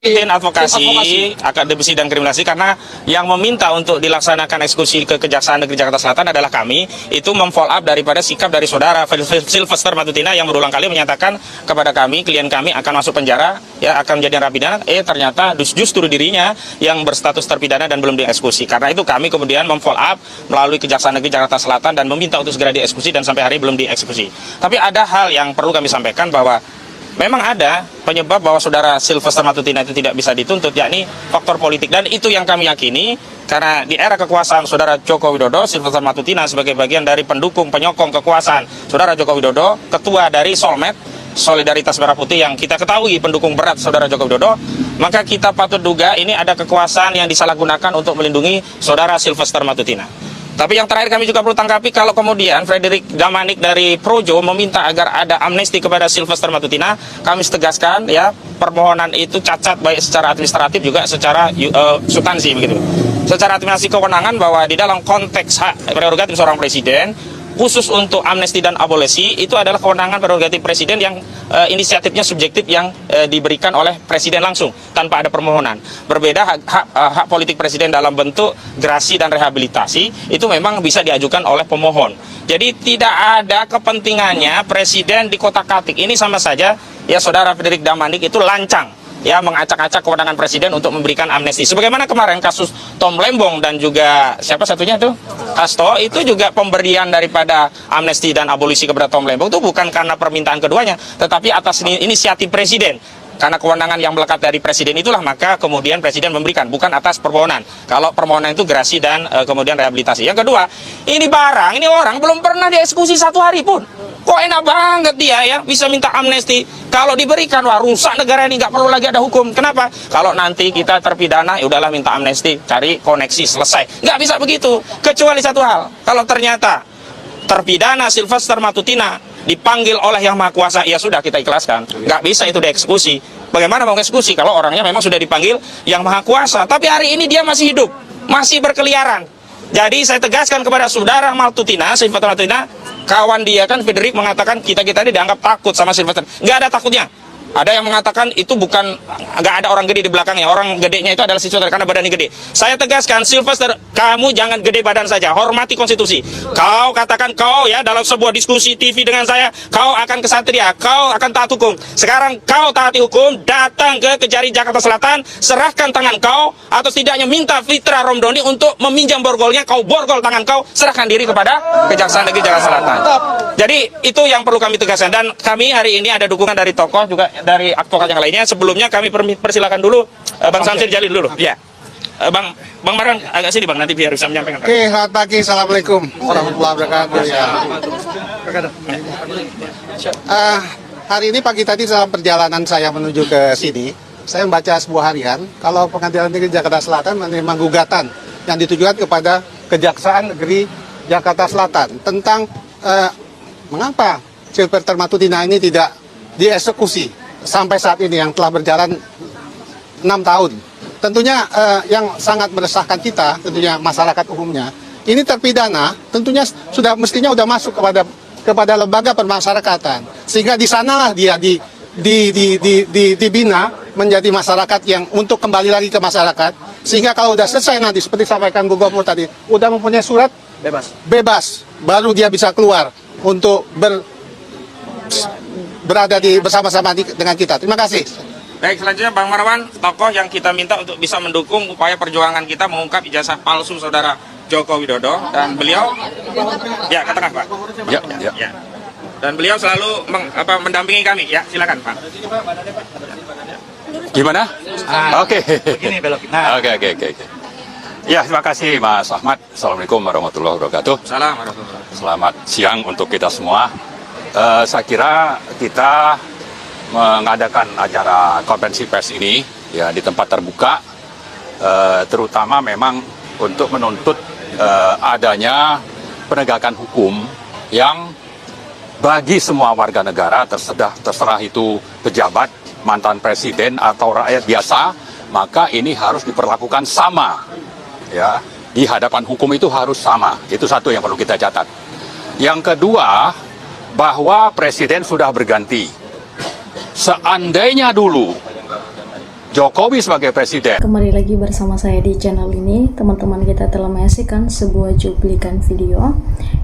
Tim advokasi, akademisi dan kriminalisasi, karena yang meminta untuk dilaksanakan eksekusi ke Kejaksaan Negeri Jakarta Selatan adalah kami. Itu memfollow up daripada sikap dari saudara Sylvester Matutina yang berulang kali menyatakan kepada kami, klien kami akan masuk penjara, ya akan menjadi narapidana. Ternyata justru dirinya yang berstatus terpidana dan belum dieksekusi. Karena itu kami kemudian memfollow up melalui Kejaksaan Negeri Jakarta Selatan dan meminta untuk segera dieksekusi, dan sampai hari ini belum dieksekusi. Tapi ada hal yang perlu kami sampaikan, bahwa memang ada penyebab bahwa saudara Sylvester Matutina itu tidak bisa dituntut, yakni faktor politik. Dan itu yang kami yakini, karena di era kekuasaan saudara Joko Widodo, Sylvester Matutina sebagai bagian dari pendukung penyokong kekuasaan saudara Joko Widodo, ketua dari Solmed, Solidaritas Merah Putih, yang kita ketahui pendukung berat saudara Joko Widodo, maka kita patut duga ini ada kekuasaan yang disalahgunakan untuk melindungi saudara Sylvester Matutina. Tapi yang terakhir kami juga perlu tanggapi, kalau kemudian Frederick Damanik dari Projo meminta agar ada amnesti kepada Sylvester Matutina, kami tegaskan ya, permohonan itu cacat baik secara administratif juga secara substansi begitu. Secara administrasi kewenangan, bahwa di dalam konteks hak prerogatif seorang presiden, khusus untuk amnesti dan abolisi, itu adalah kewenangan prerogatif presiden yang inisiatifnya subjektif, yang diberikan oleh presiden langsung tanpa ada permohonan. Berbeda hak politik presiden dalam bentuk grasi dan rehabilitasi, itu memang bisa diajukan oleh pemohon. Jadi tidak ada kepentingannya presiden di kotak-katik. Ini sama saja ya, saudara Frederick Damanik itu lancang ya, mengacak-acak kewenangan presiden untuk memberikan amnesti. Sebagaimana kemarin kasus Tom Lembong dan juga siapa satunya itu? Hasto, itu juga pemberian daripada amnesti dan abolisi kepada Tom Lembong itu bukan karena permintaan keduanya, tetapi atas inisiatif presiden. Karena kewenangan yang melekat dari presiden itulah, maka kemudian presiden memberikan, bukan atas permohonan. Kalau permohonan itu gerasi dan kemudian rehabilitasi. Yang kedua, ini barang, ini orang belum pernah dieksekusi 1 hari pun. Kok enak banget dia ya, bisa minta amnesti. Kalau diberikan, wah rusak negara ini, nggak perlu lagi ada hukum. Kenapa? Kalau nanti kita terpidana, ya udahlah minta amnesti, cari koneksi, selesai. Nggak bisa begitu. Kecuali satu hal, kalau ternyata terpidana Sylvester Matutina dipanggil oleh Yang Maha Kuasa, ya sudah, kita ikhlaskan. Nggak bisa itu dieksekusi. Bagaimana mau eksekusi kalau orangnya memang sudah dipanggil Yang Maha Kuasa? Tapi hari ini dia masih hidup, masih berkeliaran. Jadi saya tegaskan kepada saudara Matutina, Sylvester Matutina, kawan dia kan Frederick mengatakan kita ini dianggap takut sama Sylvester. Nggak ada takutnya. Ada yang mengatakan itu bukan, nggak ada orang gede di belakangnya. Orang gedenya itu adalah si saudara karena badannya gede. Saya tegaskan, Sylvester, kamu jangan gede badan saja, hormati konstitusi. Kau katakan kau ya dalam sebuah diskusi TV dengan saya, kau akan kesatria, kau akan taat hukum. Sekarang kau taati hukum, datang ke Kejari Jakarta Selatan, serahkan tangan kau, atau setidaknya minta Fitra Romdoni untuk meminjam borgolnya, kau borgol tangan kau, serahkan diri kepada Kejaksaan Negeri Jakarta Selatan. Jadi itu yang perlu kami tegaskan, dan kami hari ini ada dukungan dari tokoh juga, dari advokat yang lainnya. Sebelumnya kami persilakan dulu Bang Samsir Jalil dulu. Ya, Bang Marwan agak sini Bang, nanti biar bisa menyampaikan. Oke, selamat pagi, assalamualaikum warahmatullahi wabarakatuh. Ya. Hari ini pagi tadi dalam perjalanan saya menuju ke sini, saya membaca sebuah harian kalau Pengadilan Negeri Jakarta Selatan menerima gugatan yang ditujukan kepada Kejaksaan Negeri Jakarta Selatan tentang mengapa Sylvester Matutina ini tidak dieksekusi sampai saat ini, yang telah berjalan 6 tahun. Tentunya yang sangat meresahkan kita, tentunya masyarakat umumnya, ini terpidana tentunya mestinya sudah masuk kepada lembaga permasyarakatan, sehingga di sanalah dia dibina menjadi masyarakat yang untuk kembali lagi ke masyarakat, sehingga kalau sudah selesai nanti seperti sampaikan Bu Gubernur tadi, udah mempunyai surat bebas, baru dia bisa keluar untuk berada bersama-sama dengan kita. Terima kasih. Baik, selanjutnya Bang Marwan, tokoh yang kita minta untuk bisa mendukung upaya perjuangan kita mengungkap ijazah palsu saudara Joko Widodo, dan beliau ya ke tengah Pak. Ya. Dan beliau selalu mendampingi kami. Ya, silakan Pak. Gimana? Oke. Begini belok. Oke. Ya, terima kasih Mas Ahmad. Assalamualaikum warahmatullahi wabarakatuh. Assalamualaikum. Selamat siang untuk kita semua. Saya kira kita mengadakan acara konferensi pers ini ya di tempat terbuka, terutama memang untuk menuntut adanya penegakan hukum yang bagi semua warga negara, terserah itu pejabat, mantan presiden atau rakyat biasa, maka ini harus diperlakukan sama ya, di hadapan hukum itu harus sama. Itu satu yang perlu kita catat. Yang kedua, bahwa presiden sudah berganti. Seandainya dulu Jokowi sebagai presiden. Kembali lagi bersama saya di channel ini. Teman-teman, kita telah menyaksikan sebuah cuplikan video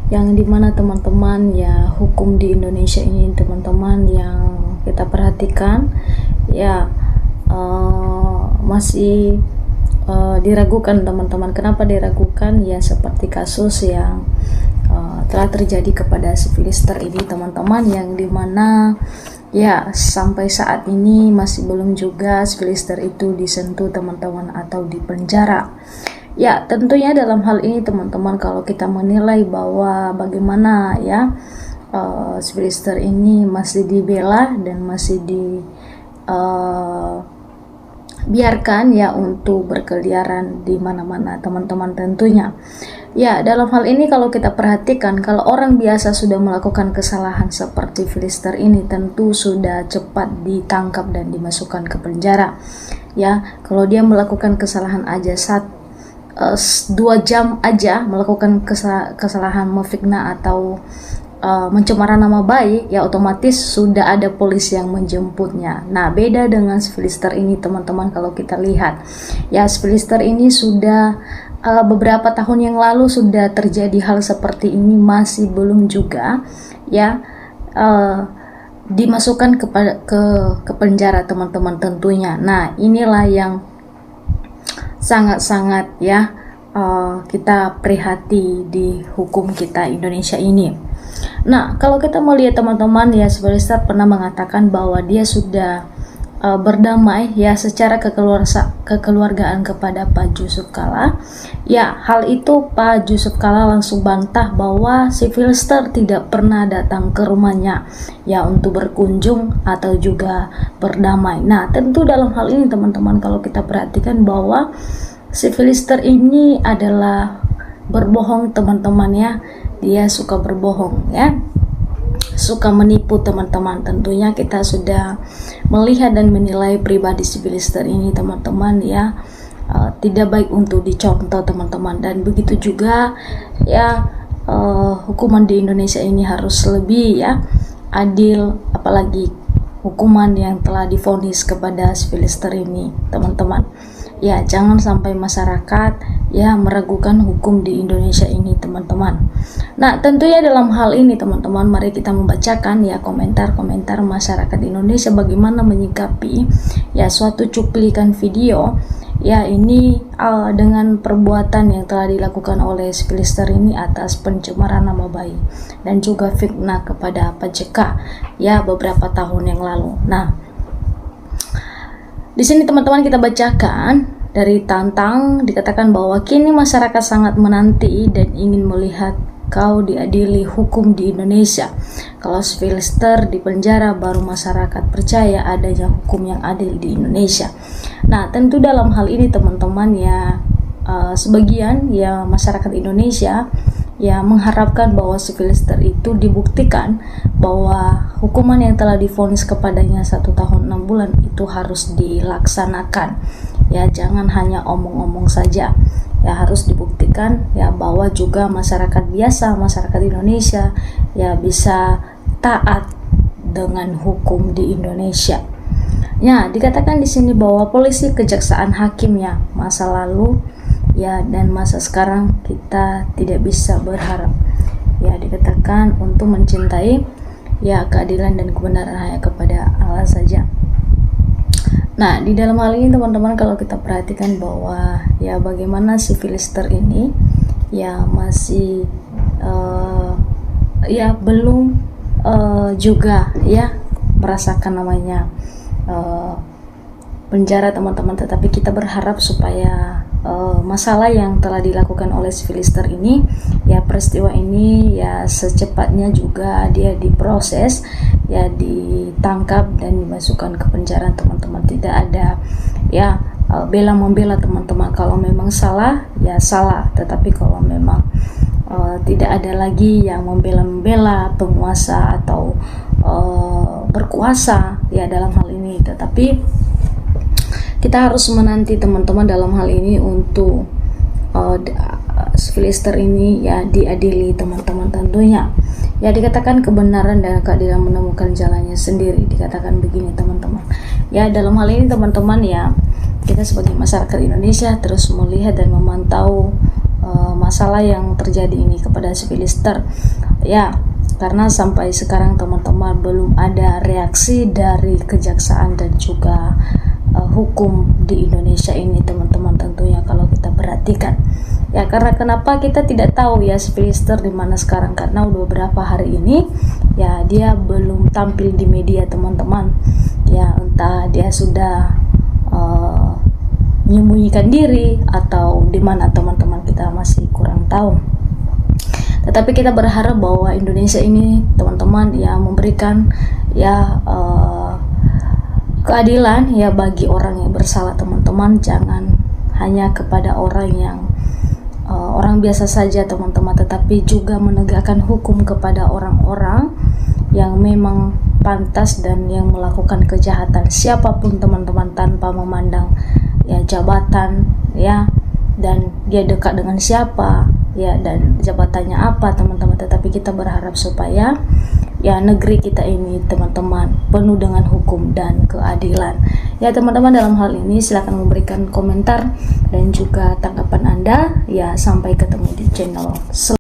yang dimana teman-teman ya, hukum di Indonesia ini teman-teman yang kita perhatikan ya masih diragukan teman-teman. Kenapa diragukan? Ya seperti kasus yang telah terjadi kepada si Filister ini teman-teman, yang dimana ya sampai saat ini masih belum juga Filister itu disentuh teman-teman atau dipenjara. Ya tentunya dalam hal ini teman-teman, kalau kita menilai bahwa bagaimana ya Filister ini masih dibela dan masih biarkan ya untuk berkeliaran di mana-mana teman-teman tentunya. Ya dalam hal ini kalau kita perhatikan, kalau orang biasa sudah melakukan kesalahan seperti Filister ini tentu sudah cepat ditangkap dan dimasukkan ke penjara. Ya kalau dia melakukan kesalahan aja 2 jam aja melakukan kesalahan memfitnah atau mencemara nama baik, ya otomatis sudah ada polisi yang menjemputnya. Nah beda dengan Filister ini teman-teman, kalau kita lihat ya Filister ini sudah beberapa tahun yang lalu sudah terjadi hal seperti ini, masih belum juga ya dimasukkan ke penjara teman-teman tentunya. Nah inilah yang sangat-sangat ya kita prihati di hukum kita Indonesia ini. Nah kalau kita mau lihat teman-teman ya, Filister pernah mengatakan bahwa dia sudah berdamai ya secara kekeluargaan kepada Pak Yusuf Kalla. Ya hal itu Pak Yusuf Kalla langsung bantah bahwa si Filister tidak pernah datang ke rumahnya ya untuk berkunjung atau juga berdamai. Nah tentu dalam hal ini teman-teman, kalau kita perhatikan bahwa si Filister ini adalah berbohong teman-teman ya. Dia suka berbohong ya, suka menipu teman-teman. Tentunya kita sudah melihat dan menilai pribadi si Filister ini teman-teman ya, tidak baik untuk dicontoh teman-teman. Dan begitu juga ya hukuman di Indonesia ini harus lebih ya adil, apalagi hukuman yang telah divonis kepada si Filister ini teman-teman. Ya jangan sampai masyarakat ya meragukan hukum di Indonesia ini teman-teman. Nah tentunya dalam hal ini teman-teman, mari kita membacakan ya komentar-komentar masyarakat Indonesia bagaimana menyikapi ya suatu cuplikan video ya ini dengan perbuatan yang telah dilakukan oleh Filister ini atas pencemaran nama baik dan juga fitnah kepada Pak JK ya beberapa tahun yang lalu. Nah di sini teman-teman kita bacakan dari Tantang, dikatakan bahwa kini masyarakat sangat menanti dan ingin melihat kau diadili hukum di Indonesia. Kalau Filister di penjara baru masyarakat percaya adanya hukum yang adil di Indonesia. Nah tentu dalam hal ini teman-teman ya sebagian ya masyarakat Indonesia ya mengharapkan bahwa si Filister itu dibuktikan bahwa hukuman yang telah divonis kepadanya 1 tahun 6 bulan itu harus dilaksanakan ya, jangan hanya omong-omong saja ya, harus dibuktikan ya bahwa juga masyarakat biasa, masyarakat Indonesia ya bisa taat dengan hukum di Indonesia. Ya dikatakan di sini bahwa polisi, kejaksaan, hakim ya masa lalu ya dan masa sekarang kita tidak bisa berharap ya, dikatakan untuk mencintai ya keadilan dan kebenaran hanya kepada Allah saja. Nah di dalam hal ini teman-teman, kalau kita perhatikan bahwa ya bagaimana si Filister ini ya masih ya belum juga ya merasakan namanya penjara teman-teman, tetapi kita berharap supaya masalah yang telah dilakukan oleh Filister ini ya, peristiwa ini ya secepatnya juga dia diproses ya, ditangkap dan dimasukkan ke penjara teman-teman. Tidak ada ya bela membela teman-teman. Kalau memang salah ya salah, tetapi kalau memang tidak ada lagi yang membela penguasa atau berkuasa ya dalam hal ini. Tetapi kita harus menanti teman-teman dalam hal ini untuk Filister ini ya diadili teman-teman tentunya. Ya dikatakan kebenaran dan keadilan menemukan jalannya sendiri, dikatakan begini teman-teman. Ya, dalam hal ini teman-teman ya, kita sebagai masyarakat Indonesia terus melihat dan memantau masalah yang terjadi ini kepada si Filister. Ya, karena sampai sekarang teman-teman belum ada reaksi dari kejaksaan dan juga hukum di Indonesia ini teman-teman, tentunya kalau kita perhatikan. Ya, karena kenapa kita tidak tahu ya si Filister di mana sekarang, karena udah beberapa hari ini ya dia belum tampil di media teman-teman. Ya, entah dia sudah menyembunyikan diri atau di mana teman-teman, kita masih kurang tahu. Tetapi kita berharap bahwa Indonesia ini teman-teman ya memberikan ya keadilan ya bagi orang yang bersalah teman-teman, jangan hanya kepada orang yang orang biasa saja teman-teman, tetapi juga menegakkan hukum kepada orang-orang yang memang pantas dan yang melakukan kejahatan siapapun teman-teman, tanpa memandang ya jabatan ya, dan dia dekat dengan siapa ya, dan jabatannya apa teman-teman. Tetapi kita berharap supaya ya negeri kita ini teman-teman penuh dengan hukum dan keadilan. Ya teman-teman, dalam hal ini silakan memberikan komentar dan juga tanggapan Anda. Ya, sampai ketemu di channel